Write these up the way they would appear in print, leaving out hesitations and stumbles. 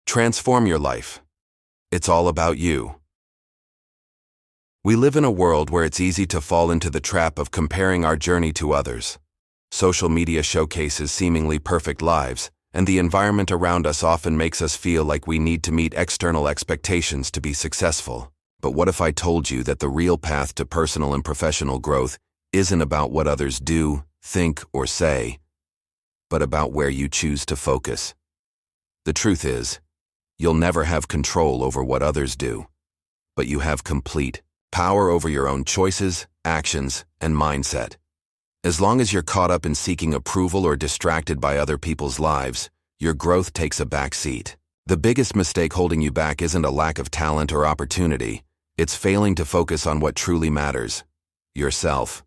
Transform your life. It's all about you. We live in a world where it's easy to fall into the trap of comparing our journey to others. Social media showcases seemingly perfect lives, and the environment around us often makes us feel like we need to meet external expectations to be successful. But what if I told you that the real path to personal and professional growth isn't about what others do, think, or say, but about where you choose to focus? The truth is, you'll never have control over what others do, but you have complete power over your own choices, actions, and mindset. As long as you're caught up in seeking approval or distracted by other people's lives, your growth takes a back seat. The biggest mistake holding you back isn't a lack of talent or opportunity. It's failing to focus on what truly matters: yourself.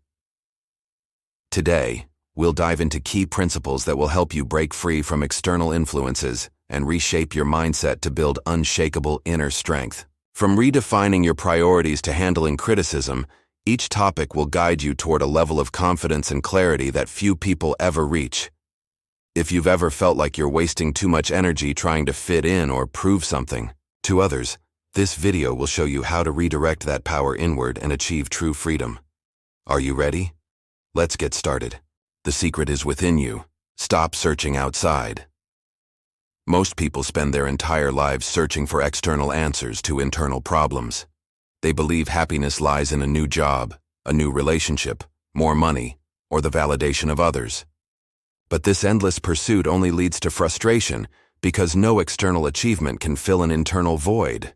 Today, we'll dive into key principles that will help you break free from external influences and reshape your mindset to build unshakable inner strength. From redefining your priorities to handling criticism, each topic will guide you toward a level of confidence and clarity that few people ever reach. If you've ever felt like you're wasting too much energy trying to fit in or prove something to others, this video will show you how to redirect that power inward and achieve true freedom. Are you ready? Let's get started. The secret is within you. Stop searching outside. Most people spend their entire lives searching for external answers to internal problems. They believe happiness lies in a new job, a new relationship, more money, or the validation of others. But this endless pursuit only leads to frustration because no external achievement can fill an internal void.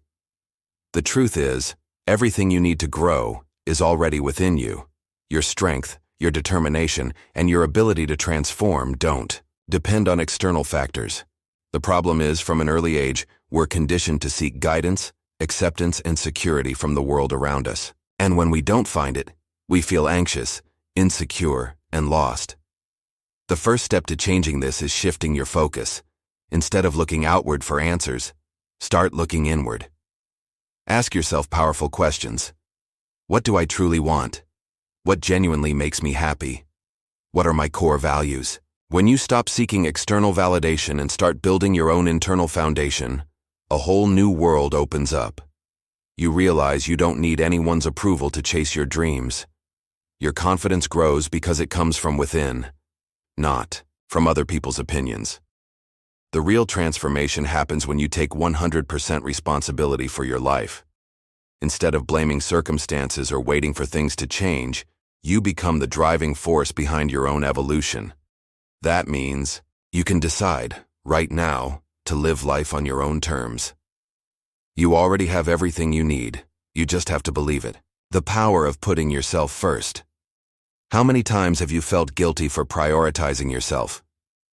The truth is, everything you need to grow is already within you. Your strength, your determination, and your ability to transform don't depend on external factors. The problem is, from an early age, we're conditioned to seek guidance, acceptance, and security from the world around us. And when we don't find it, we feel anxious, insecure, and lost. The first step to changing this is shifting your focus. Instead of looking outward for answers, start looking inward. Ask yourself powerful questions. What do I truly want? What genuinely makes me happy? What are my core values? When you stop seeking external validation and start building your own internal foundation, a whole new world opens up. You realize you don't need anyone's approval to chase your dreams. Your confidence grows because it comes from within, not from other people's opinions. The real transformation happens when you take 100% responsibility for your life. Instead of blaming circumstances or waiting for things to change, you become the driving force behind your own evolution. That means you can decide, right now, to live life on your own terms. You already have everything you need. You just have to believe it. The power of putting yourself first. How many times have you felt guilty for prioritizing yourself?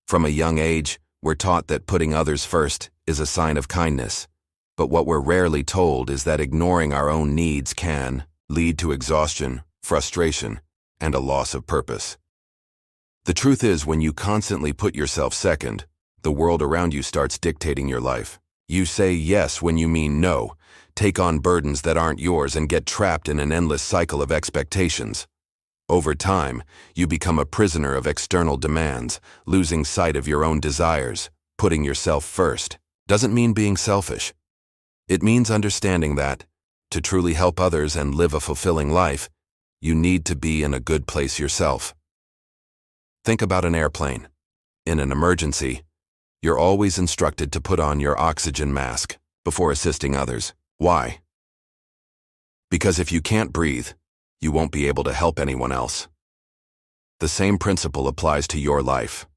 From a young age, we're taught that putting others first is a sign of kindness. But what we're rarely told is that ignoring our own needs can lead to exhaustion, frustration, and a loss of purpose. The truth is, when you constantly put yourself second, the world around you starts dictating your life. You say yes when you mean no, take on burdens that aren't yours, and get trapped in an endless cycle of expectations. Over time, you become a prisoner of external demands, losing sight of your own desires. Putting yourself first doesn't mean being selfish. It means understanding that, to truly help others and live a fulfilling life, you need to be in a good place yourself. Think about an airplane. In an emergency, you're always instructed to put on your oxygen mask before assisting others. Why? Because if you can't breathe, you won't be able to help anyone else. The same principle applies to your life.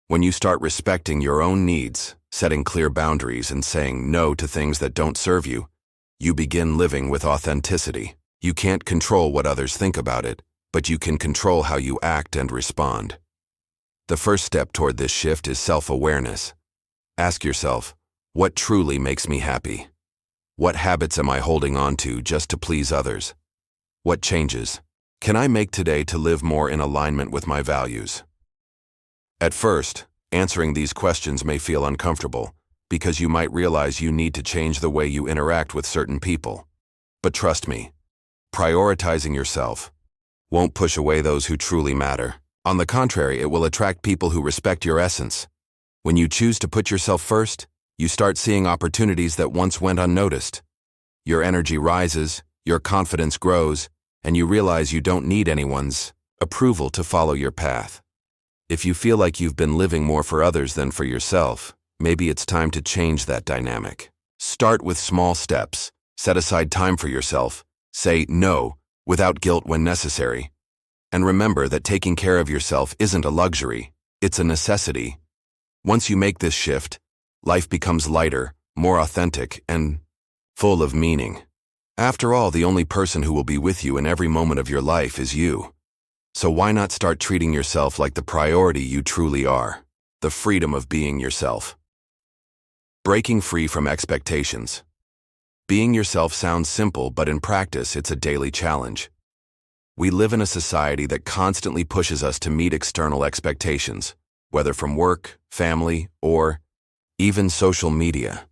When you start respecting your own needs, setting clear boundaries, and saying no to things that don't serve you, you begin living with authenticity. You can't control what others think about it, but you can control how you act and respond. The first step toward this shift is self-awareness. Ask yourself, what truly makes me happy? What habits am I holding on to just to please others? What changes can I make today to live more in alignment with my values? At first, answering these questions may feel uncomfortable because you might realize you need to change the way you interact with certain people. But trust me, prioritizing yourself won't push away those who truly matter. On the contrary, it will attract people who respect your essence. When you choose to put yourself first, You start seeing opportunities that once went unnoticed. Your energy rises, your confidence grows, and you realize you don't need anyone's approval to follow your path. If you feel like you've been living more for others than for yourself, maybe it's time to change that dynamic. Start with small steps. Set aside time for yourself. Say no without guilt when necessary. And remember that taking care of yourself isn't a luxury, it's a necessity. Once you make this shift, life becomes lighter, more authentic, and full of meaning. After all, the only person who will be with you in every moment of your life is you. So why not start treating yourself like the priority you truly are? The freedom of being yourself. Breaking free from expectations. Being yourself sounds simple, but in practice, it's a daily challenge. We live in a society that constantly pushes us to meet external expectations, whether from work, family, or even social media.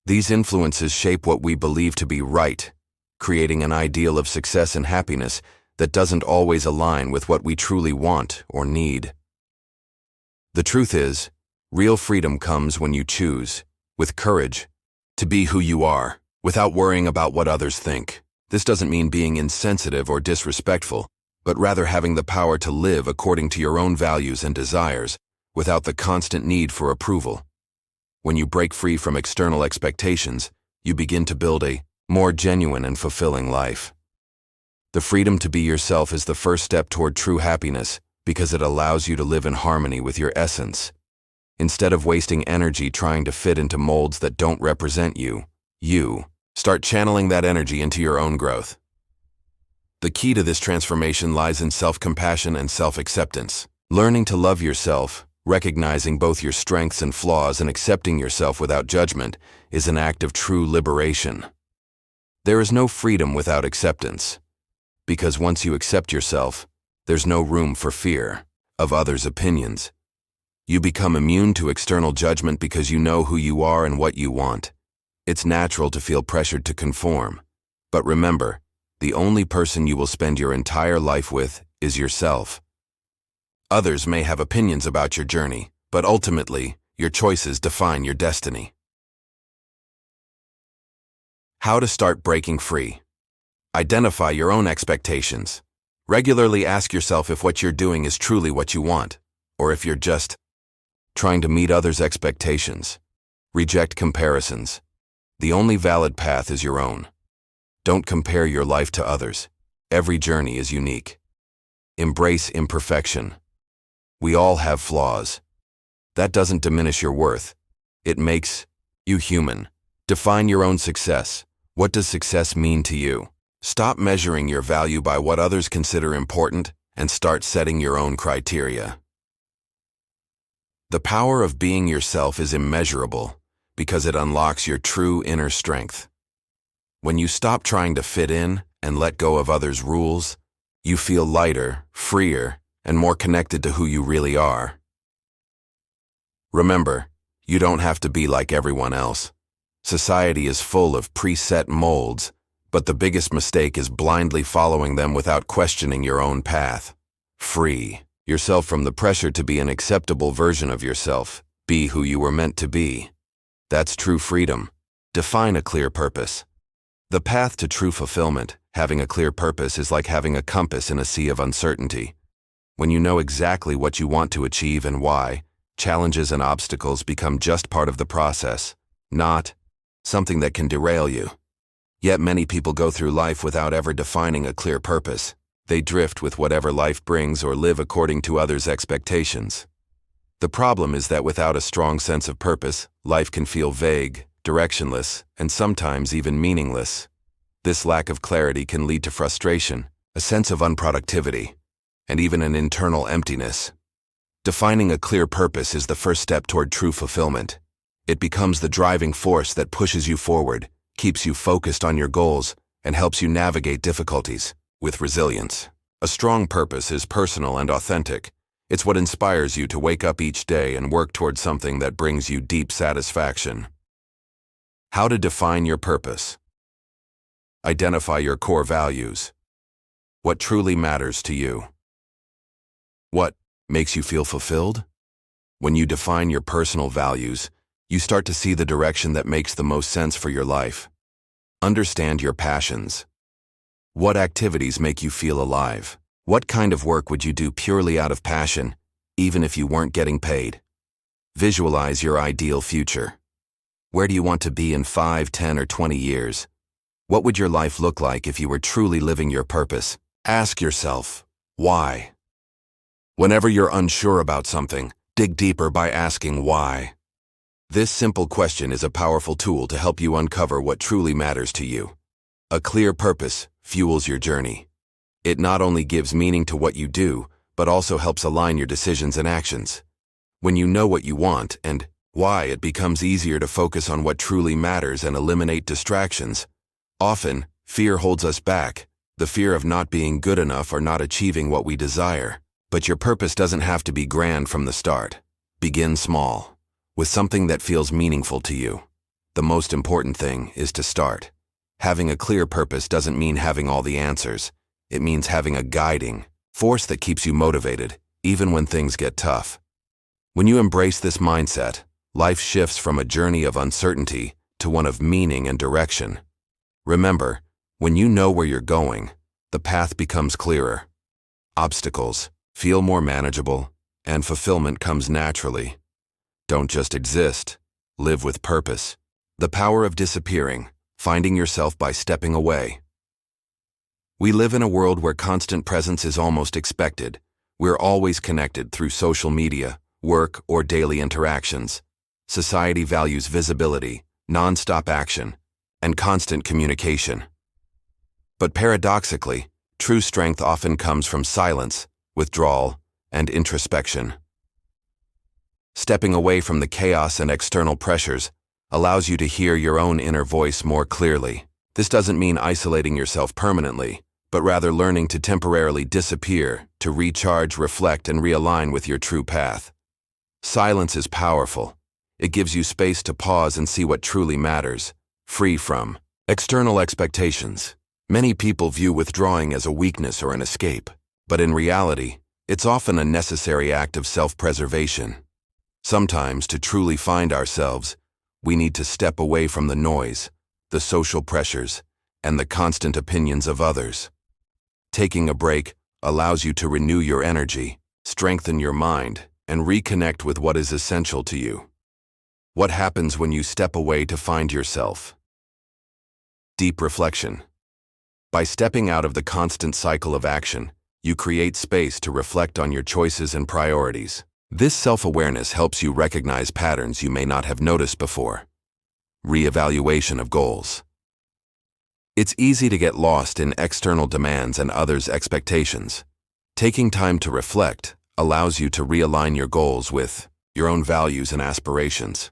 These influences shape what we believe to be right, creating an ideal of success and happiness that doesn't always align with what we truly want or need. The truth is, real freedom comes when you choose, with courage, to be who you are, without worrying about what others think. This doesn't mean being insensitive or disrespectful, but rather having the power to live according to your own values and desires, without the constant need for approval. When you break free from external expectations, you begin to build a more genuine and fulfilling life. The freedom to be yourself is the first step toward true happiness because it allows you to live in harmony with your essence. Instead of wasting energy trying to fit into molds that don't represent you, start channeling that energy into your own growth. The key to this transformation lies in self-compassion and self-acceptance. Learning to love yourself, recognizing both your strengths and flaws, and accepting yourself without judgment is an act of true liberation. There is no freedom without acceptance, because once you accept yourself, there's no room for fear of others' opinions. You become immune to external judgment because you know who you are and what you want. It's natural to feel pressured to conform, but remember, the only person you will spend your entire life with is yourself. Others may have opinions about your journey, but ultimately, your choices define your destiny. How to start breaking free. Identify your own expectations. Regularly ask yourself if what you're doing is truly what you want, or if you're just trying to meet others' expectations. Reject comparisons. The only valid path is your own. Don't compare your life to others. Every journey is unique. Embrace imperfection. We all have flaws. That doesn't diminish your worth. It makes you human. Define your own success. What does success mean to you? Stop measuring your value by what others consider important and start setting your own criteria. The power of being yourself is immeasurable because it unlocks your true inner strength. When you stop trying to fit in and let go of others' rules, you feel lighter, freer, and more connected to who you really are. Remember, you don't have to be like everyone else. Society is full of preset molds, but the biggest mistake is blindly following them without questioning your own path. Free yourself from the pressure to be an acceptable version of yourself. Be who you were meant to be. That's true freedom. Define a clear purpose. The path to true fulfillment, having a clear purpose, is like having a compass in a sea of uncertainty. When you know exactly what you want to achieve and why, challenges and obstacles become just part of the process, not something that can derail you. Yet many people go through life without ever defining a clear purpose. They drift with whatever life brings or live according to others' expectations. The problem is that without a strong sense of purpose, life can feel vague, directionless, and sometimes even meaningless. This lack of clarity can lead to frustration, a sense of unproductivity, and even an internal emptiness. Defining a clear purpose is the first step toward true fulfillment. It becomes the driving force that pushes you forward, keeps you focused on your goals, and helps you navigate difficulties with resilience. A strong purpose is personal and authentic. It's what inspires you to wake up each day and work toward something that brings you deep satisfaction. How to define your purpose. Identify your core values. What truly matters to you? What makes you feel fulfilled? When you define your personal values, You start to see the direction that makes the most sense for your life. Understand your passions. What activities make you feel alive? What kind of work would you do purely out of passion, even if you weren't getting paid? Visualize your ideal future. Where do you want to be in 5, 10, or 20 years? What would your life look like if you were truly living your purpose? Ask yourself, why? Whenever you're unsure about something, dig deeper by asking why. This simple question is a powerful tool to help you uncover what truly matters to you. A clear purpose fuels your journey. It not only gives meaning to what you do, but also helps align your decisions and actions. When you know what you want and why, it becomes easier to focus on what truly matters and eliminate distractions. Often, fear holds us back, the fear of not being good enough or not achieving what we desire. But your purpose doesn't have to be grand from the start. Begin small, with something that feels meaningful to you. The most important thing is to start. Having a clear purpose doesn't mean having all the answers. It means having a guiding force that keeps you motivated, even when things get tough. When you embrace this mindset, life shifts from a journey of uncertainty to one of meaning and direction. Remember, when you know where you're going, the path becomes clearer. Obstacles feel more manageable, and fulfillment comes naturally. Don't just exist, live with purpose. The power of disappearing, finding yourself by stepping away. We live in a world where constant presence is almost expected. We're always connected through social media, work, or daily interactions. Society values visibility, non-stop action, and constant communication. But paradoxically, true strength often comes from silence, withdrawal, and introspection. Stepping away from the chaos and external pressures allows you to hear your own inner voice more clearly. This doesn't mean isolating yourself permanently, but rather learning to temporarily disappear, to recharge, reflect, and realign with your true path. Silence is powerful. It gives you space to pause and see what truly matters, free from external expectations. Many people view withdrawing as a weakness or an escape, but in reality, it's often a necessary act of self-preservation. Sometimes, to truly find ourselves, we need to step away from the noise, the social pressures, and the constant opinions of others. Taking a break allows you to renew your energy, strengthen your mind, and reconnect with what is essential to you. What happens when you step away to find yourself? Deep reflection. By stepping out of the constant cycle of action, you create space to reflect on your choices and priorities. This self-awareness helps you recognize patterns you may not have noticed before. Reevaluation of goals. It's easy to get lost in external demands and others' expectations. Taking time to reflect allows you to realign your goals with your own values and aspirations.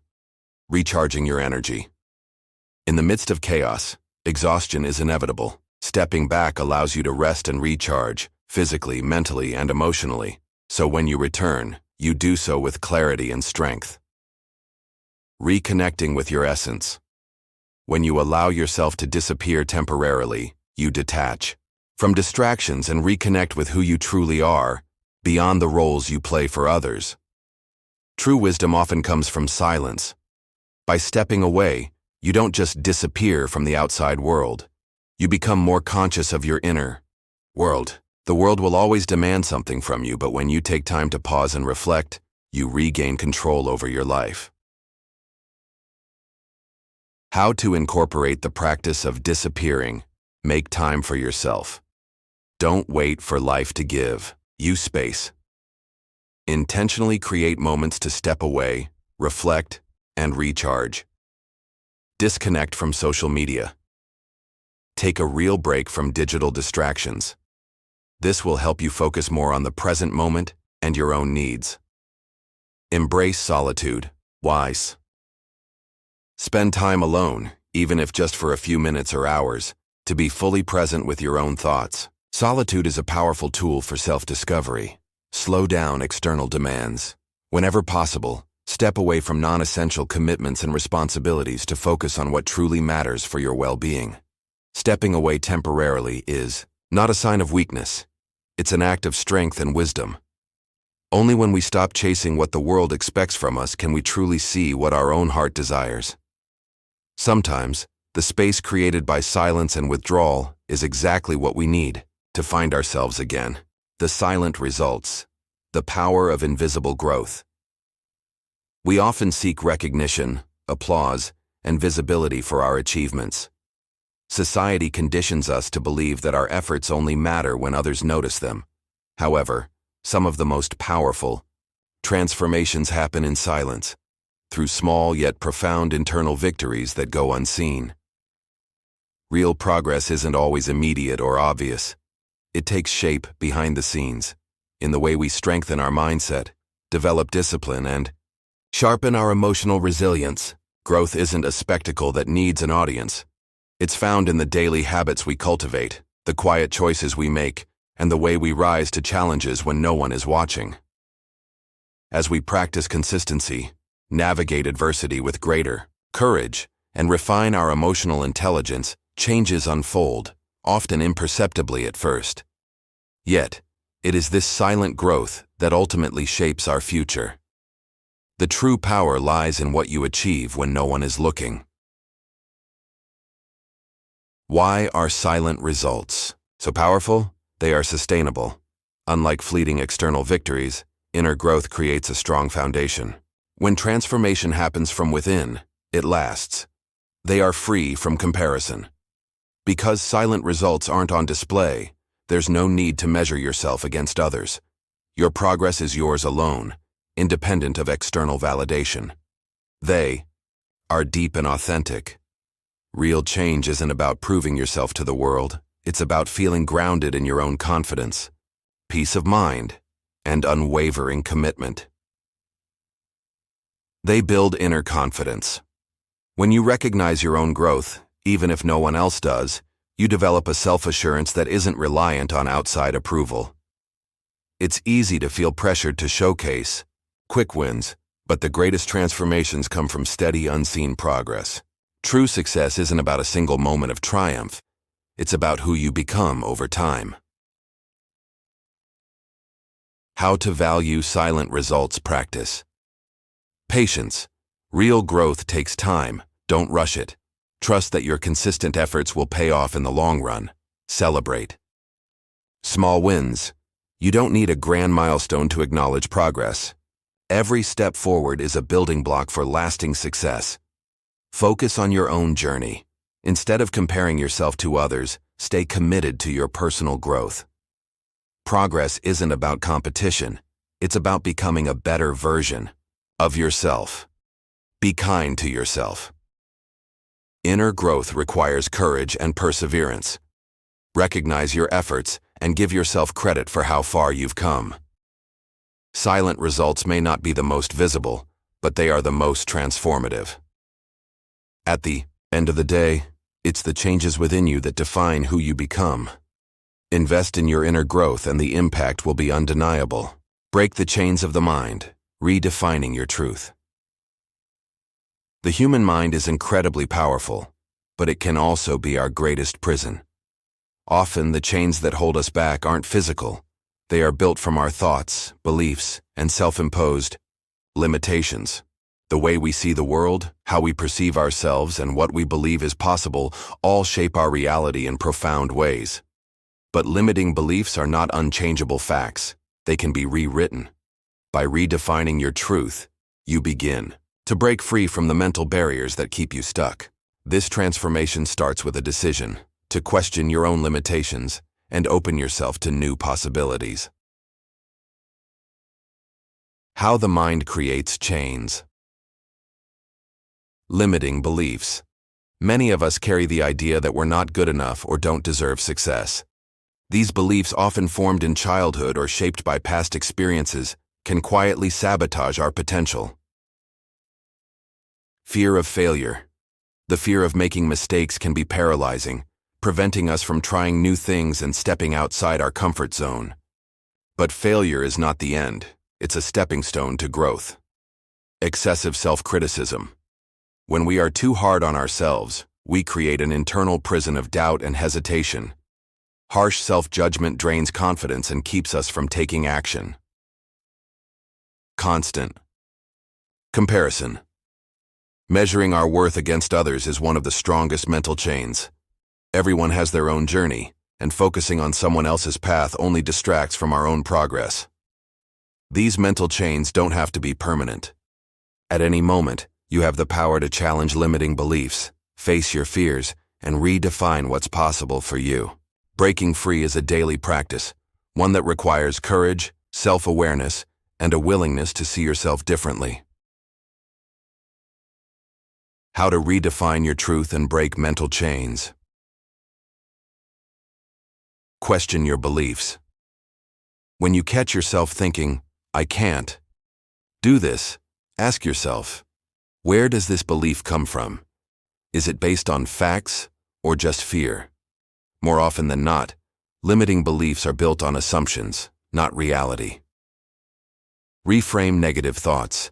Recharging your energy. In the midst of chaos, exhaustion is inevitable. Stepping back allows you to rest and recharge, physically, mentally, and emotionally. So when you return, you do so with clarity and strength. Reconnecting with your essence. When you allow yourself to disappear temporarily, you detach from distractions and reconnect with who you truly are, beyond the roles you play for others. True wisdom often comes from silence. By stepping away, you don't just disappear from the outside world. You become more conscious of your inner world. The world will always demand something from you, but when you take time to pause and reflect, you regain control over your life. How to incorporate the practice of disappearing. Make time for yourself. Don't wait for life to give you space. Intentionally create moments to step away, reflect, and recharge. Disconnect from social media. Take a real break from digital distractions. This will help you focus more on the present moment and your own needs. Embrace solitude. Wise. Spend time alone, even if just for a few minutes or hours, to be fully present with your own thoughts. Solitude is a powerful tool for self-discovery. Slow down external demands. Whenever possible, step away from non-essential commitments and responsibilities to focus on what truly matters for your well-being. Stepping away temporarily is not a sign of weakness. It's an act of strength and wisdom. Only when we stop chasing what the world expects from us can we truly see what our own heart desires. Sometimes, the space created by silence and withdrawal is exactly what we need to find ourselves again. The silent results, the power of invisible growth. We often seek recognition, applause, and visibility for our achievements. Society conditions us to believe that our efforts only matter when others notice them. However, some of the most powerful transformations happen in silence, through small yet profound internal victories that go unseen. Real progress isn't always immediate or obvious. It takes shape behind the scenes, in the way we strengthen our mindset, develop discipline, and sharpen our emotional resilience. Growth isn't a spectacle that needs an audience. It's found in the daily habits we cultivate, the quiet choices we make, and the way we rise to challenges when no one is watching. As we practice consistency, navigate adversity with greater courage, and refine our emotional intelligence, changes unfold, often imperceptibly at first. Yet, it is this silent growth that ultimately shapes our future. The true power lies in what you achieve when no one is looking. Why are silent results so powerful? They are sustainable. Unlike fleeting external victories, inner growth creates a strong foundation. When transformation happens from within, it lasts. They are free from comparison. Because silent results aren't on display, there's no need to measure yourself against others. Your progress is yours alone, independent of external validation. They are deep and authentic. Real change isn't about proving yourself to the world. It's about feeling grounded in your own confidence, peace of mind, and unwavering commitment. They build inner confidence. When you recognize your own growth, even if no one else does, you develop a self-assurance that isn't reliant on outside approval. It's easy to feel pressured to showcase quick wins, but the greatest transformations come from steady, unseen progress. True success isn't about a single moment of triumph. It's about who you become over time. How to value silent results practice. Patience. Real growth takes time. Don't rush it. Trust that your consistent efforts will pay off in the long run. Celebrate small wins. You don't need a grand milestone to acknowledge progress. Every step forward is a building block for lasting success. Focus on your own journey. Instead of comparing yourself to others, stay committed to your personal growth. Progress isn't about competition. It's about becoming a better version of yourself. Be kind to yourself. Inner growth requires courage and perseverance. Recognize your efforts and give yourself credit for how far you've come. Silent results may not be the most visible, but they are the most transformative. At the end of the day, it's the changes within you that define who you become. Invest in your inner growth and the impact will be undeniable. Break the chains of the mind, redefining your truth. The human mind is incredibly powerful, but it can also be our greatest prison. Often the chains that hold us back aren't physical. They are built from our thoughts, beliefs, and self-imposed limitations. The way we see the world, how we perceive ourselves, and what we believe is possible all shape our reality in profound ways. But limiting beliefs are not unchangeable facts. They can be rewritten. By redefining your truth, you begin to break free from the mental barriers that keep you stuck. This transformation starts with a decision to question your own limitations and open yourself to new possibilities. How the mind creates chains. Limiting beliefs. Many of us carry the idea that we're not good enough or don't deserve success. These beliefs, often formed in childhood or shaped by past experiences, can quietly sabotage our potential. Fear of failure. The fear of making mistakes can be paralyzing, preventing us from trying new things and stepping outside our comfort zone. But failure is not the end. It's a stepping stone to growth. Excessive self-criticism. When we are too hard on ourselves, we create an internal prison of doubt and hesitation. Harsh self-judgment drains confidence and keeps us from taking action. constant. Comparison. Measuring our worth against others is one of the strongest mental chains. Everyone has their own journey, and focusing on someone else's path only distracts from our own progress. These mental chains don't have to be permanent. At any moment, you have the power to challenge limiting beliefs, face your fears, and redefine what's possible for you. Breaking free is a daily practice, one that requires courage, self-awareness, and a willingness to see yourself differently. How to redefine your truth and break mental chains. Question your beliefs. When you catch yourself thinking, "I can't do this," ask yourself, where does this belief come from? Is it based on facts or just fear? More often than not, limiting beliefs are built on assumptions, not reality. Reframe negative thoughts.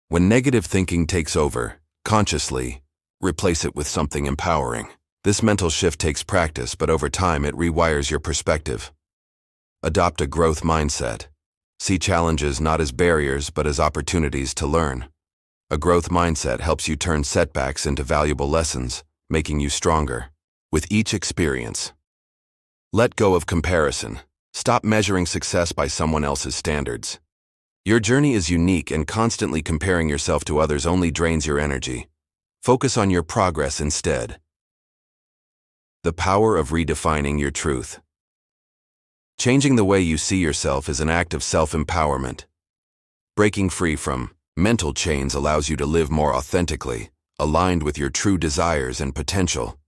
When negative thinking takes over, consciously, replace it with something empowering. This mental shift takes practice, but over time it rewires your perspective. Adopt a growth mindset. See challenges not as barriers, but as opportunities to learn. A growth mindset helps you turn setbacks into valuable lessons, making you stronger. With each experience, let go of comparison. Stop measuring success by someone else's standards. Your journey is unique, and constantly comparing yourself to others only drains your energy. Focus on your progress instead. The power of redefining your truth. Changing the way you see yourself is an act of self-empowerment. Breaking free from mental chains allows you to live more authentically, aligned with your true desires and potential.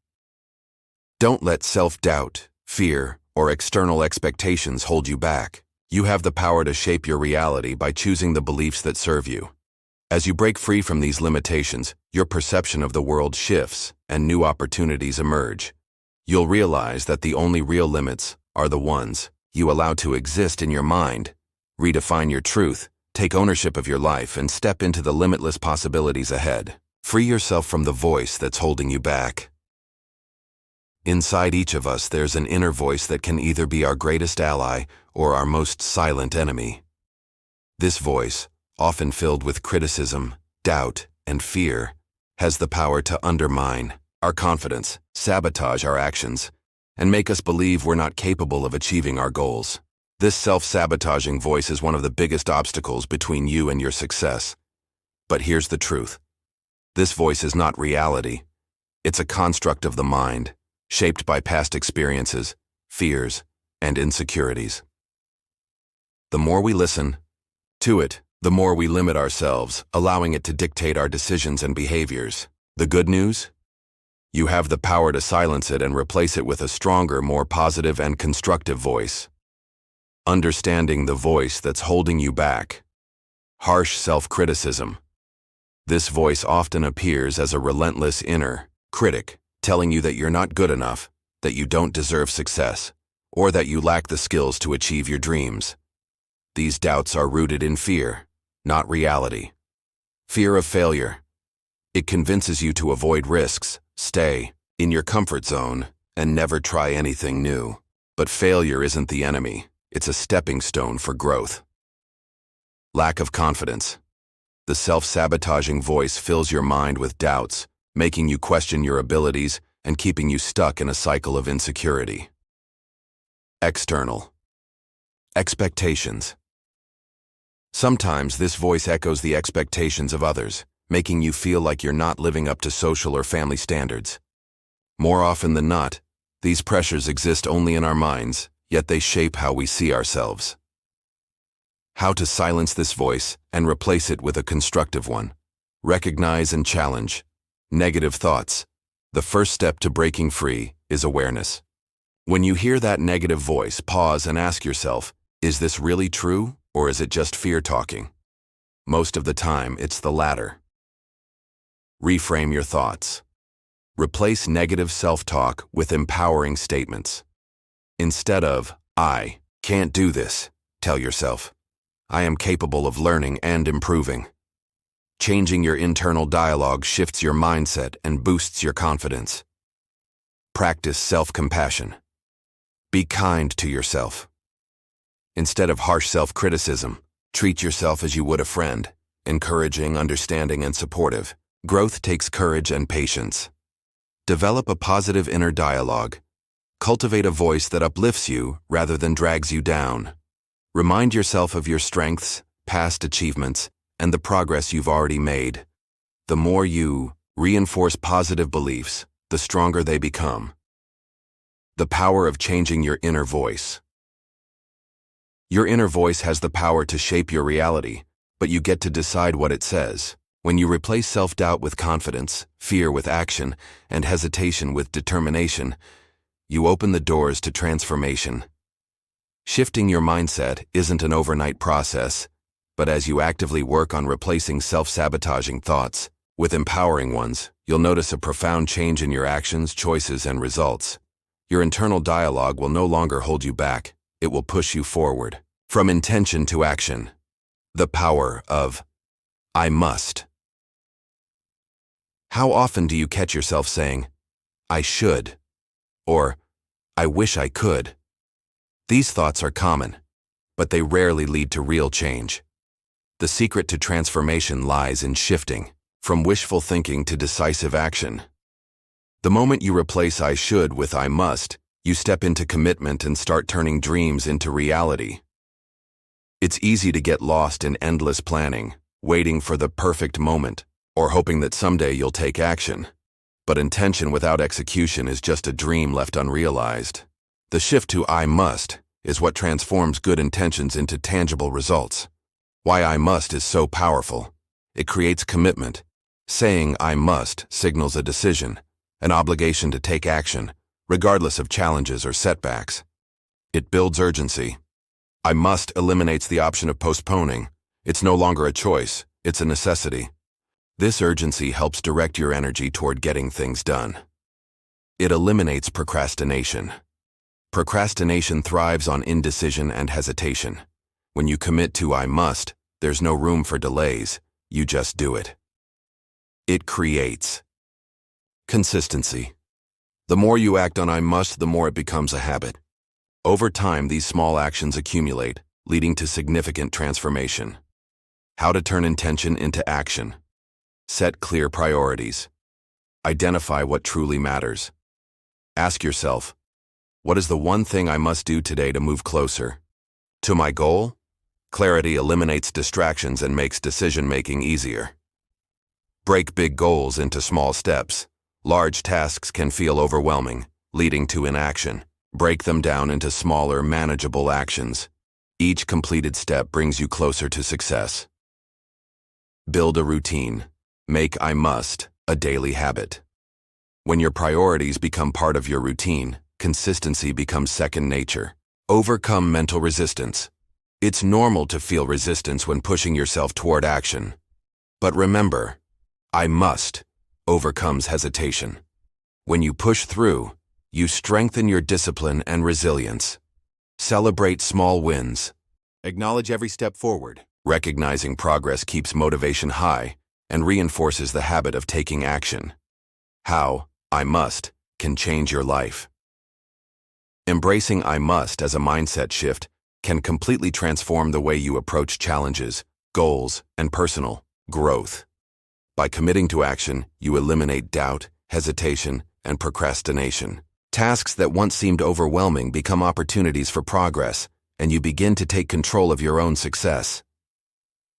Don't let self-doubt, fear, or external expectations hold you back. You have the power to shape your reality by choosing the beliefs that serve you. As you break free from these limitations, your perception of the world shifts and new opportunities emerge. You'll realize that the only real limits are the ones you allow to exist in your mind. Redefine your truth, take ownership of your life, and step into the limitless possibilities ahead. Free yourself from the voice that's holding you back. Inside each of us, there's an inner voice that can either be our greatest ally or our most silent enemy. This voice, often filled with criticism, doubt, and fear, has the power to undermine our confidence, sabotage our actions, and make us believe we're not capable of achieving our goals. This self-sabotaging voice is one of the biggest obstacles between you and your success. But here's the truth. This voice is not reality. It's a construct of the mind, shaped by past experiences, fears, and insecurities. The more we listen to it, the more we limit ourselves, allowing it to dictate our decisions and behaviors. The good news? You have the power to silence it and replace it with a stronger, more positive and constructive voice. Understanding the voice that's holding you back. Harsh self-criticism. This voice often appears as a relentless inner critic, telling you that you're not good enough, that you don't deserve success, or that you lack the skills to achieve your dreams. These doubts are rooted in fear, not reality. Fear of failure. It convinces you to avoid risks, stay in your comfort zone, and never try anything new. But failure isn't the enemy. It's a stepping stone for growth. Lack of confidence. The self-sabotaging voice fills your mind with doubts, making you question your abilities and keeping you stuck in a cycle of insecurity. External expectations. Sometimes this voice echoes the expectations of others, making you feel like you're not living up to social or family standards. More often than not, these pressures exist only in our minds, yet they shape how we see ourselves. How to silence this voice and replace it with a constructive one. Recognize and challenge negative thoughts. The first step to breaking free is awareness. When you hear that negative voice, pause and ask yourself, is this really true, or is it just fear talking? Most of the time, it's the latter. Reframe your thoughts. Replace negative self-talk with empowering statements. Instead of, "I can't do this," tell yourself, "I am capable of learning and improving." Changing your internal dialogue shifts your mindset and boosts your confidence. Practice self-compassion. Be kind to yourself. Instead of harsh self-criticism, Treat yourself as you would a friend, encouraging, understanding, and supportive. Growth takes courage and patience. Develop a positive inner dialogue. Cultivate a voice that uplifts you rather than drags you down. Remind yourself of your strengths, past achievements, and the progress you've already made. The more you reinforce positive beliefs, the stronger they become. The power of changing your inner voice. Your inner voice has the power to shape your reality, but you get to decide what it says. When you replace self-doubt with confidence, fear with action, and hesitation with determination, you open the doors to transformation. Shifting your mindset isn't an overnight process, but as you actively work on replacing self-sabotaging thoughts with empowering ones, you'll notice a profound change in your actions, choices, and results. Your internal dialogue will no longer hold you back. It will push you forward. From intention to action. The power of I must. How often do you catch yourself saying, I should, or I wish I could? These thoughts are common, but they rarely lead to real change. The secret to transformation lies in shifting from wishful thinking to decisive action. The moment you replace I should with I must, you step into commitment and start turning dreams into reality. It's easy to get lost in endless planning, waiting for the perfect moment, or hoping that someday you'll take action. But intention without execution is just a dream left unrealized. The shift to I must is what transforms good intentions into tangible results. Why I must is so powerful. It creates commitment. Saying I must signals a decision, an obligation to take action, regardless of challenges or setbacks. It builds urgency. I must eliminates the option of postponing. It's no longer a choice, it's a necessity. This urgency helps direct your energy toward getting things done. It eliminates procrastination. Procrastination thrives on indecision and hesitation. When you commit to I must, there's no room for delays, you just do it. It creates consistency. The more you act on I must, the more it becomes a habit. Over time, these small actions accumulate, leading to significant transformation. How to turn intention into action. Set clear priorities. Identify what truly matters. Ask yourself, what is the one thing I must do today to move closer to my goal? Clarity eliminates distractions and makes decision-making easier. Break big goals into small steps. Large tasks can feel overwhelming, leading to inaction. Break them down into smaller, manageable actions. Each completed step brings you closer to success. Build a routine. Make I must a daily habit. When your priorities become part of your routine, consistency becomes second nature. Overcome mental resistance. It's normal to feel resistance when pushing yourself toward action. But remember, I must overcomes hesitation. When you push through, you strengthen your discipline and resilience. Celebrate small wins. Acknowledge every step forward. Recognizing progress keeps motivation high and reinforces the habit of taking action. How I must can change your life. Embracing I must as a mindset shift can completely transform the way you approach challenges, goals, and personal growth. By committing to action, you eliminate doubt, hesitation, and procrastination. Tasks that once seemed overwhelming become opportunities for progress, and you begin to take control of your own success.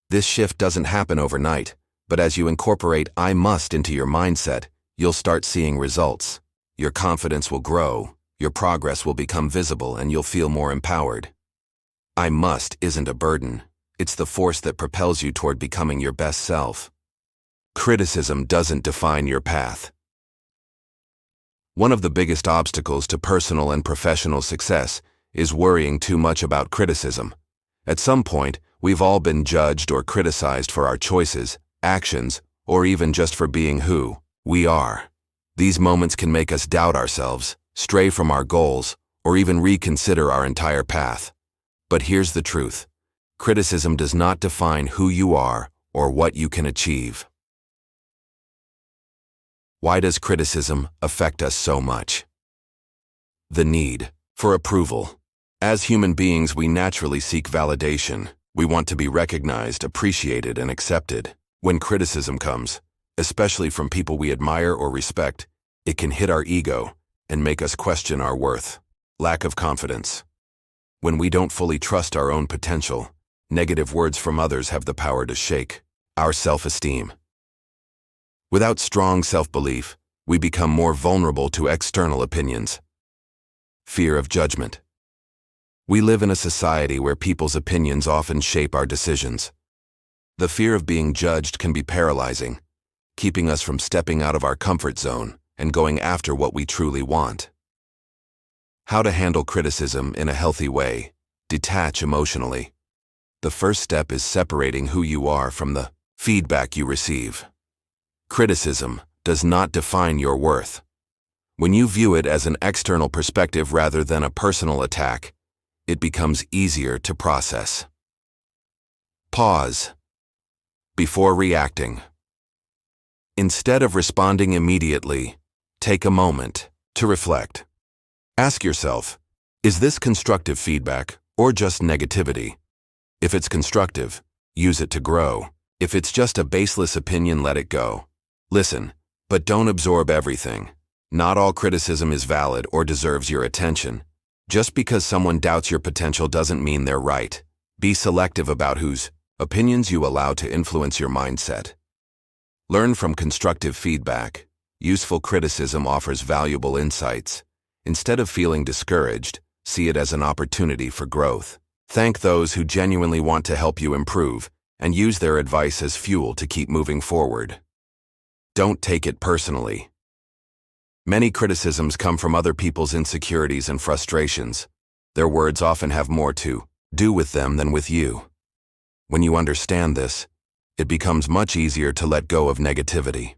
This shift doesn't happen overnight, but as you incorporate I must into your mindset, you'll start seeing results. Your confidence will grow, your progress will become visible, and you'll feel more empowered. I must isn't a burden. It's the force that propels you toward becoming your best self. Criticism doesn't define your path. One of the biggest obstacles to personal and professional success is worrying too much about criticism. At some point, we've all been judged or criticized for our choices, actions, or even just for being who we are. These moments can make us doubt ourselves, stray from our goals, or even reconsider our entire path. But here's the truth. Criticism does not define who you are or what you can achieve. Why does criticism affect us so much? The need for approval. As human beings, we naturally seek validation. We want to be recognized, appreciated, and accepted. When criticism comes, especially from people we admire or respect, it can hit our ego and make us question our worth. Lack of confidence. When we don't fully trust our own potential, negative words from others have the power to shake our self-esteem. Without strong self-belief, we become more vulnerable to external opinions. Fear of judgment. We live in a society where people's opinions often shape our decisions. The fear of being judged can be paralyzing, keeping us from stepping out of our comfort zone and going after what we truly want. How to handle criticism in a healthy way. Detach emotionally. The first step is separating who you are from the feedback you receive. Criticism does not define your worth. When you view it as an external perspective rather than a personal attack, it becomes easier to process. Pause before reacting. Instead of responding immediately, take a moment to reflect. Ask yourself, is this constructive feedback or just negativity? If it's constructive, use it to grow. If it's just a baseless opinion, let it go. Listen, but don't absorb everything. Not all criticism is valid or deserves your attention. Just because someone doubts your potential doesn't mean they're right. Be selective about whose opinions you allow to influence your mindset. Learn from constructive feedback. Useful criticism offers valuable insights. Instead of feeling discouraged, see it as an opportunity for growth. Thank those who genuinely want to help you improve, and use their advice as fuel to keep moving forward. Don't take it personally. Many criticisms come from other people's insecurities and frustrations. Their words often have more to do with them than with you. When you understand this, it becomes much easier to let go of negativity.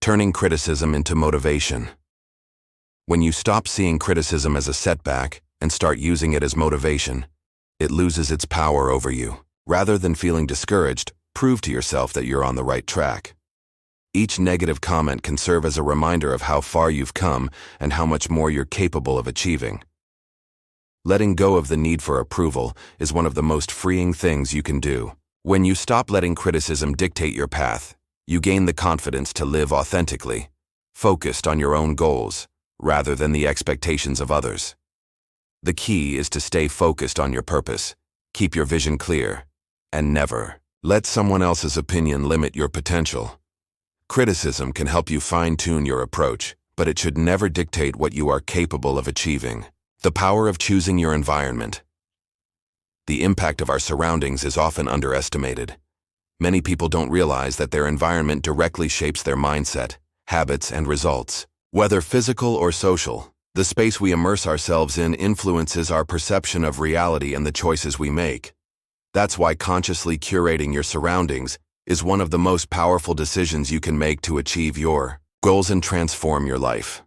Turning criticism into motivation. When you stop seeing criticism as a setback and start using it as motivation, it loses its power over you. Rather than feeling discouraged, prove to yourself that you're on the right track. Each negative comment can serve as a reminder of how far you've come and how much more you're capable of achieving. Letting go of the need for approval is one of the most freeing things you can do. When you stop letting criticism dictate your path, you gain the confidence to live authentically, focused on your own goals, rather than the expectations of others. The key is to stay focused on your purpose, keep your vision clear, and never let someone else's opinion limit your potential. Criticism can help you fine-tune your approach, but it should never dictate what you are capable of achieving. The power of choosing your environment. The impact of our surroundings is often underestimated. Many people don't realize that their environment directly shapes their mindset, habits, and results. Whether physical or social, the space we immerse ourselves in influences our perception of reality and the choices we make. That's why consciously curating your surroundings is one of the most powerful decisions you can make to achieve your goals and transform your life.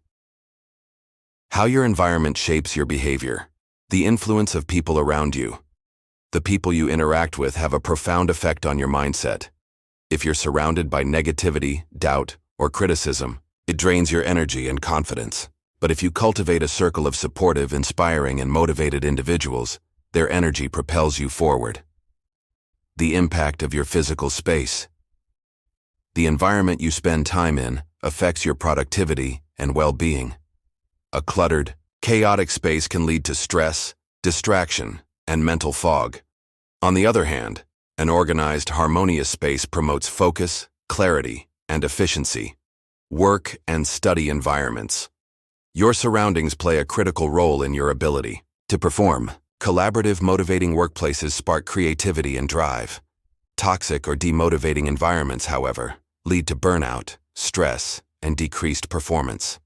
How your environment shapes your behavior. The influence of people around you. The people you interact with have a profound effect on your mindset. If you're surrounded by negativity, doubt, or criticism, it drains your energy and confidence. But if you cultivate a circle of supportive, inspiring, and motivated individuals, their energy propels you forward. The impact of your physical space. The environment you spend time in affects your productivity and well-being. A cluttered, chaotic space can lead to stress, distraction, and mental fog. On the other hand, an organized, harmonious space promotes focus, clarity, and efficiency. Work and study environments. Your surroundings play a critical role in your ability to perform. Collaborative, motivating workplaces spark creativity and drive. Toxic or demotivating environments, however, lead to burnout, stress, and decreased performance.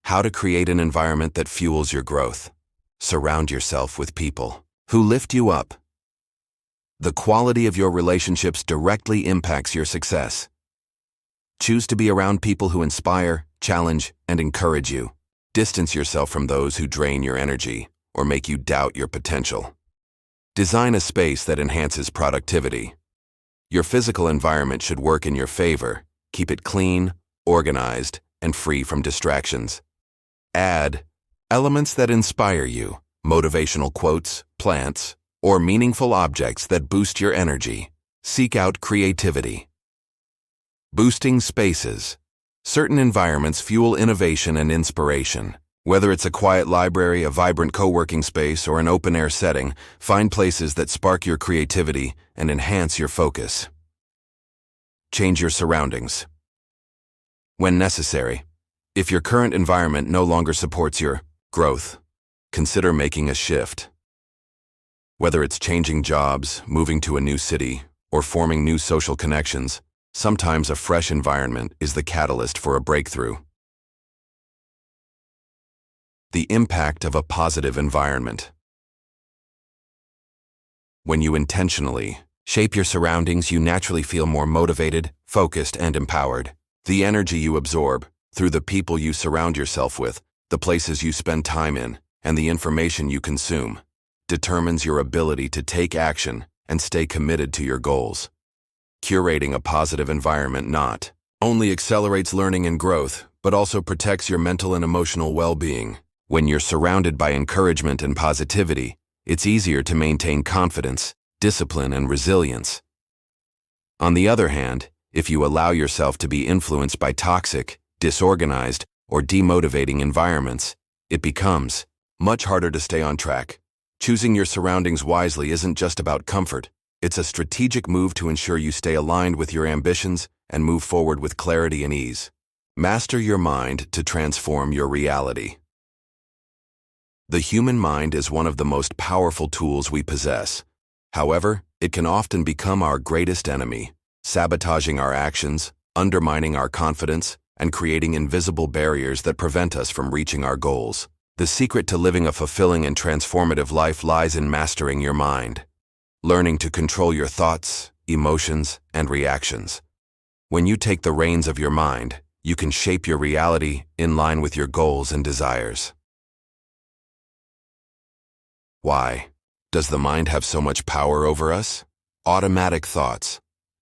How to create an environment that fuels your growth. Surround yourself with people who lift you up. The quality of your relationships directly impacts your success. Choose to be around people who inspire, challenge, and encourage you. Distance yourself from those who drain your energy or make you doubt your potential. Design a space that enhances productivity. Your physical environment should work in your favor. Keep it clean, organized, and free from distractions. Add elements that inspire you, motivational quotes, plants, or meaningful objects that boost your energy. Seek out creativity. Boosting spaces. Certain environments fuel innovation and inspiration. Whether it's a quiet library, a vibrant co-working space, or an open-air setting, find places that spark your creativity and enhance your focus. Change your surroundings. When necessary, if your current environment no longer supports your growth, consider making a shift. Whether it's changing jobs, moving to a new city, or forming new social connections, sometimes a fresh environment is the catalyst for a breakthrough. The impact of a positive environment. When you intentionally shape your surroundings, you naturally feel more motivated, focused, and empowered. The energy you absorb through the people you surround yourself with, the places you spend time in, and the information you consume determines your ability to take action and stay committed to your goals. Curating a positive environment not only accelerates learning and growth, but also protects your mental and emotional well-being. When you're surrounded by encouragement and positivity, it's easier to maintain confidence, discipline, and resilience. On the other hand, if you allow yourself to be influenced by toxic, disorganized, or demotivating environments, it becomes much harder to stay on track. Choosing your surroundings wisely isn't just about comfort. It's a strategic move to ensure you stay aligned with your ambitions and move forward with clarity and ease. Master your mind to transform your reality. The human mind is one of the most powerful tools we possess. However, it can often become our greatest enemy, sabotaging our actions, undermining our confidence, and creating invisible barriers that prevent us from reaching our goals. The secret to living a fulfilling and transformative life lies in mastering your mind, learning to control your thoughts, emotions, and reactions. When you take the reins of your mind, you can shape your reality in line with your goals and desires. Why does the mind have so much power over us? Automatic thoughts.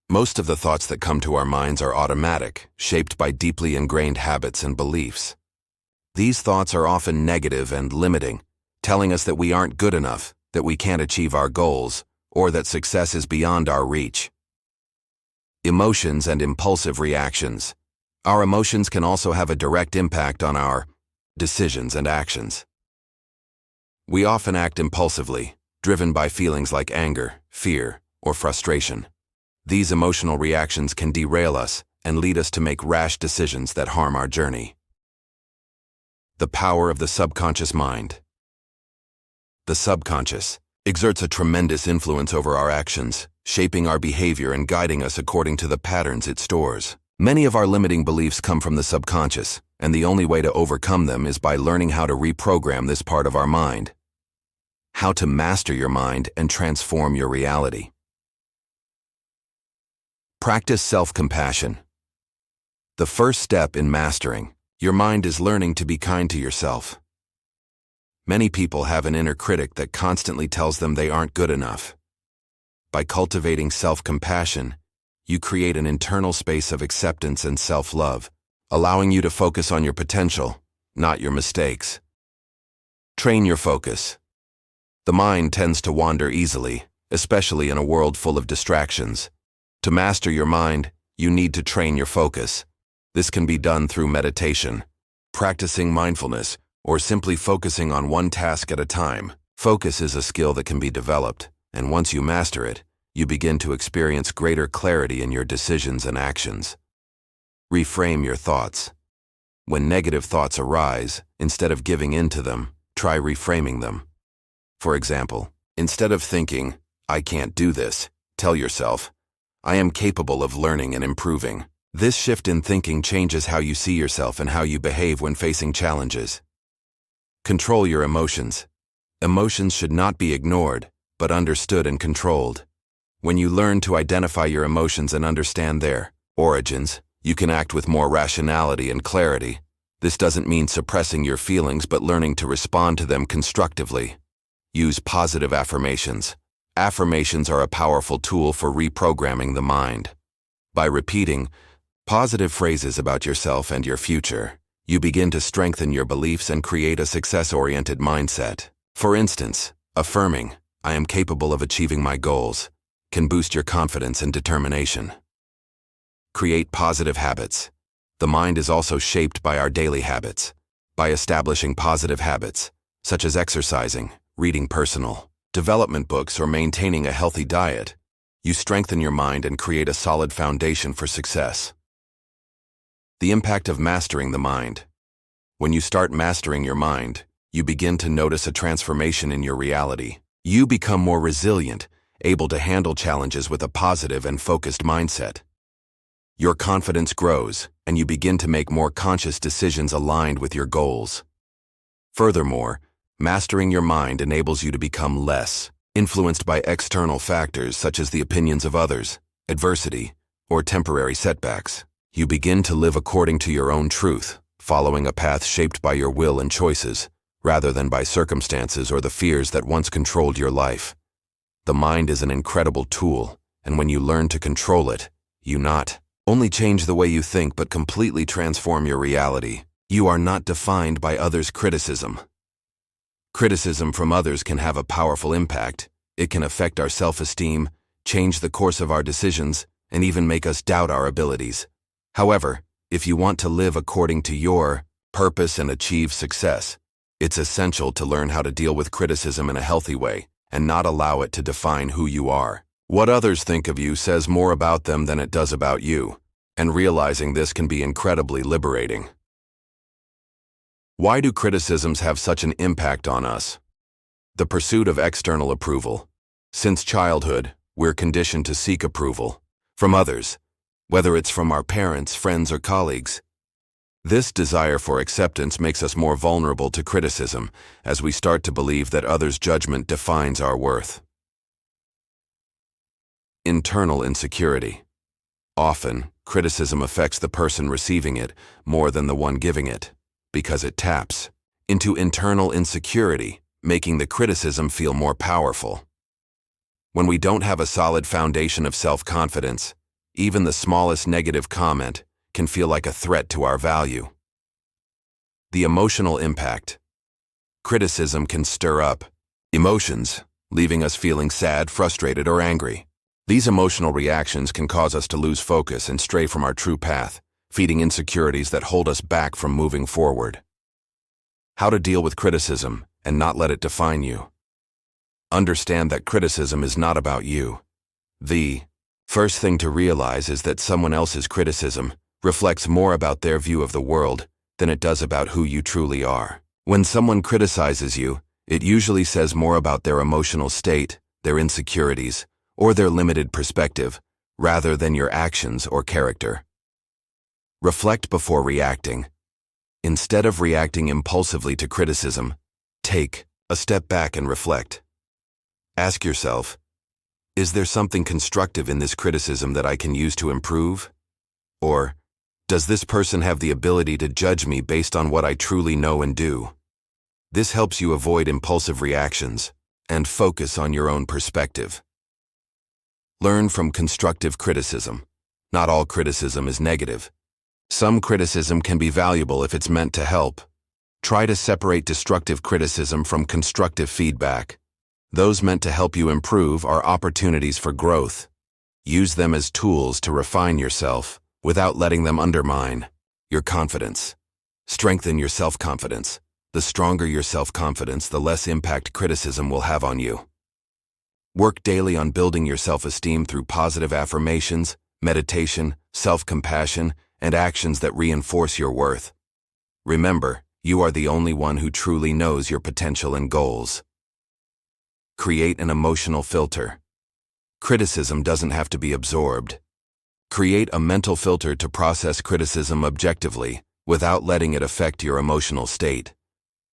Most of the thoughts that come to our minds are automatic, shaped by deeply ingrained habits and beliefs. These thoughts are often negative and limiting, telling us that we aren't good enough, that we can't achieve our goals, or that success is beyond our reach. Emotions and impulsive reactions. Our emotions can also have a direct impact on our decisions and actions. We often act impulsively, driven by feelings like anger, fear, or frustration. These emotional reactions can derail us and lead us to make rash decisions that harm our journey. The power of the subconscious mind. The subconscious exerts a tremendous influence over our actions, shaping our behavior and guiding us according to the patterns it stores. Many of our limiting beliefs come from the subconscious, and the only way to overcome them is by learning how to reprogram this part of our mind. How to master your mind and transform your reality. Practice self-compassion. The first step in mastering your mind is learning to be kind to yourself. Many people have an inner critic that constantly tells them they aren't good enough. By cultivating self-compassion, you create an internal space of acceptance and self-love, allowing you to focus on your potential, not your mistakes. Train your focus. The mind tends to wander easily, especially in a world full of distractions. To master your mind, you need to train your focus. This can be done through meditation, practicing mindfulness, or simply focusing on one task at a time. Focus is a skill that can be developed, and once you master it, you begin to experience greater clarity in your decisions and actions. Reframe your thoughts. When negative thoughts arise, instead of giving in to them, try reframing them. For example, instead of thinking, "I can't do this," tell yourself, "I am capable of learning and improving." This shift in thinking changes how you see yourself and how you behave when facing challenges. Control your emotions. Emotions should not be ignored, but understood and controlled. When you learn to identify your emotions and understand their origins, you can act with more rationality and clarity. This doesn't mean suppressing your feelings, but learning to respond to them constructively. Use positive affirmations. Affirmations are a powerful tool for reprogramming the mind. By repeating positive phrases about yourself and your future, you begin to strengthen your beliefs and create a success-oriented mindset. For instance, affirming, I am capable of achieving my goals, can boost your confidence and determination. Create positive habits. The mind is also shaped by our daily habits. By establishing positive habits, such as exercising, reading personal development books, or maintaining a healthy diet, you strengthen your mind and create a solid foundation for success. The impact of mastering the mind. When you start mastering your mind, you begin to notice a transformation in your reality. You become more resilient, able to handle challenges with a positive and focused mindset. Your confidence grows, and you begin to make more conscious decisions aligned with your goals. Furthermore, mastering your mind enables you to become less influenced by external factors such as the opinions of others, adversity, or temporary setbacks. You begin to live according to your own truth, following a path shaped by your will and choices, rather than by circumstances or the fears that once controlled your life. The mind is an incredible tool, and when you learn to control it, you not only change the way you think but completely transform your reality. You are not defined by others' criticism. Criticism from others can have a powerful impact. It can affect our self-esteem, change the course of our decisions, and even make us doubt our abilities. However, if you want to live according to your purpose and achieve success, it's essential to learn how to deal with criticism in a healthy way and not allow it to define who you are. What others think of you says more about them than it does about you, and realizing this can be incredibly liberating. Why do criticisms have such an impact on us? The pursuit of external approval. Since childhood, we're conditioned to seek approval from others, whether it's from our parents, friends, or colleagues. This desire for acceptance makes us more vulnerable to criticism as we start to believe that others' judgment defines our worth. Internal insecurity. Often, criticism affects the person receiving it more than the one giving it, because it taps into internal insecurity, making the criticism feel more powerful. When we don't have a solid foundation of self-confidence, even the smallest negative comment can feel like a threat to our value. The emotional impact. Criticism can stir up emotions, leaving us feeling sad, frustrated, or angry. These emotional reactions can cause us to lose focus and stray from our true path, feeding insecurities that hold us back from moving forward. How to deal with criticism and not let it define you. Understand that criticism is not about you. The first thing to realize is that someone else's criticism reflects more about their view of the world than it does about who you truly are. When someone criticizes you, it usually says more about their emotional state, their insecurities, or their limited perspective, rather than your actions or character. Reflect before reacting. Instead of reacting impulsively to criticism, take a step back and reflect. Ask yourself, is there something constructive in this criticism that I can use to improve? Or, does this person have the ability to judge me based on what I truly know and do? This helps you avoid impulsive reactions and focus on your own perspective. Learn from constructive criticism. Not all criticism is negative. Some criticism can be valuable if it's meant to help. Try to separate destructive criticism from constructive feedback. Those meant to help you improve are opportunities for growth. Use them as tools to refine yourself without letting them undermine your confidence. Strengthen your self-confidence. The stronger your self-confidence, the less impact criticism will have on you. Work daily on building your self-esteem through positive affirmations, meditation, self-compassion, and actions that reinforce your worth. Remember, you are the only one who truly knows your potential and goals. Create an emotional filter. Criticism doesn't have to be absorbed. Create a mental filter to process criticism objectively, without letting it affect your emotional state.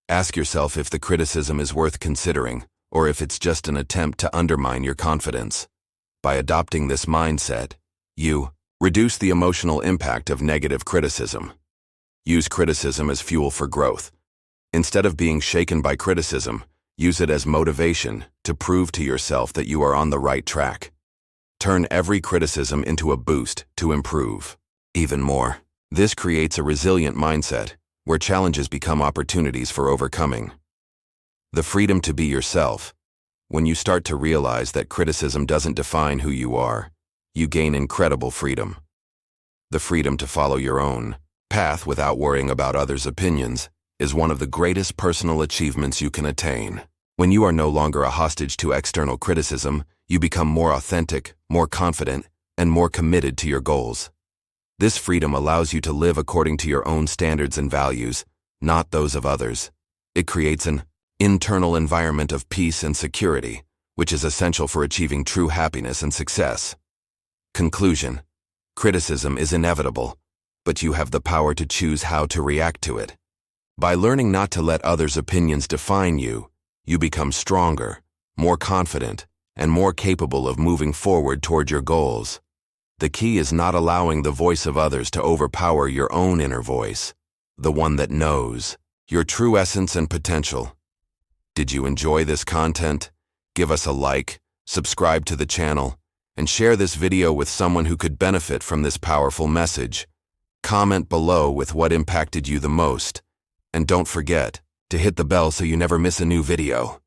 Ask yourself if the criticism is worth considering, or if it's just an attempt to undermine your confidence. By adopting this mindset, you reduce the emotional impact of negative criticism. Use criticism as fuel for growth. Instead of being shaken by criticism, use it as motivation to prove to yourself that you are on the right track. Turn every criticism into a boost to improve even more. This creates a resilient mindset, where challenges become opportunities for overcoming. The freedom to be yourself. When you start to realize that criticism doesn't define who you are, you gain incredible freedom. The freedom to follow your own path without worrying about others' opinions is one of the greatest personal achievements you can attain. When you are no longer a hostage to external criticism, you become more authentic, more confident, and more committed to your goals. This freedom allows you to live according to your own standards and values, not those of others. It creates an internal environment of peace and security, which is essential for achieving true happiness and success. Conclusion: criticism is inevitable, but you have the power to choose how to react to it. By learning not to let others' opinions define you, you become stronger, more confident, and more capable of moving forward toward your goals. The key is not allowing the voice of others to overpower your own inner voice, the one that knows your true essence and potential. Did you enjoy this content? Give us a like, subscribe to the channel, and share this video with someone who could benefit from this powerful message. Comment below with what impacted you the most, and don't forget to hit the bell so you never miss a new video.